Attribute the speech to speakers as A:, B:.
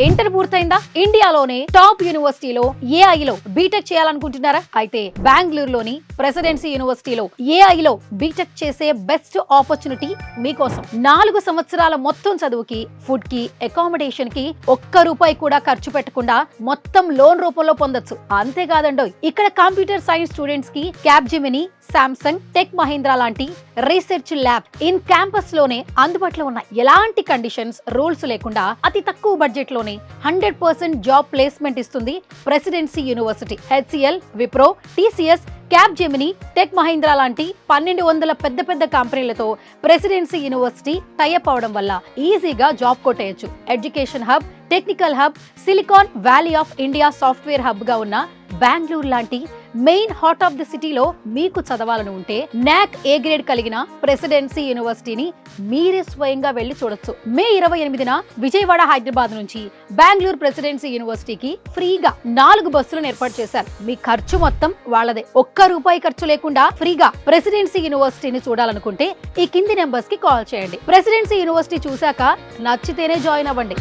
A: Inter పూర్తయిందా? ఇండియాలోనే top యూనివర్సిటీలో ఏఐలో BTech చేయాలనుకుంటున్నారా? అయితే బెంగళూరులోని ప్రెసిడెన్సీ యూనివర్సిటీలో ఏఐలో బీటెక్ చేసే బెస్ట్ ఆపర్చునిటీ మీకోసం. 4 సంవత్సరాల మొత్తం చదువుకి, ఫుడ్ కి, అకామిడేషన్ కి ₹1 కూడా ఖర్చు పెట్టకుండా మొత్తం లోన్ రూపంలో పొందొచ్చు. అంతేకాదండోయ్, ఇక్కడ కంప్యూటర్ సైన్స్ స్టూడెంట్స్ కి క్యాప్జెమిని, సామ్సంగ్, టెక్ మహీంద్రా లాంటి రీసెర్చ్ ల్యాబ్ ఇన్ క్యాంపస్ లోనే అందుబాటులో ఉన్నాయి. ఎలాంటి కండిషన్స్, రూల్స్ లేకుండా అతి తక్కువ బడ్జెట్ లోనే 100% జాబ్ ప్లేస్మెంట్ ఇస్తుంది presidency university. HCl, Wipro, TCS, Capgemini, tech Mahindra లాంటి 1200 పెద్ద కంపెనీలతో ప్రెసిడెన్సీ యూనివర్సిటీ టైఅప్ అవడం వల్ల ఈజీగా జాబ్ కొట్టేయచ్చు. Education hub, technical hub, silicon valley of India software hub గా ఉన్న బెంగళూరు లాంటి మెయిన్ హార్ట్ ఆఫ్ ది సిటీలో మీకు చదవాలని ఉంటే నాక్ ఏ గ్రేడ్ కలిగిన ప్రెసిడెన్సీ యూనివర్సిటీని మీరే స్వయంగా వెళ్లి చూడొచ్చు. మే 28న విజయవాడ, హైదరాబాద్ నుంచి బెంగళూరు ప్రెసిడెన్సీ యూనివర్సిటీకి ఫ్రీగా 4 బస్సులను ఏర్పాటు చేశారు. మీ ఖర్చు మొత్తం వాళ్ళదే. ₹1 ఖర్చు లేకుండా ఫ్రీగా ప్రెసిడెన్సీ యూనివర్సిటీని చూడాలనుకుంటే ఈ కింది నెంబర్స్ కి కాల్ చేయండి. ప్రెసిడెన్సీ యూనివర్సిటీ చూశాక నచ్చితేనే జాయిన్ అవ్వండి.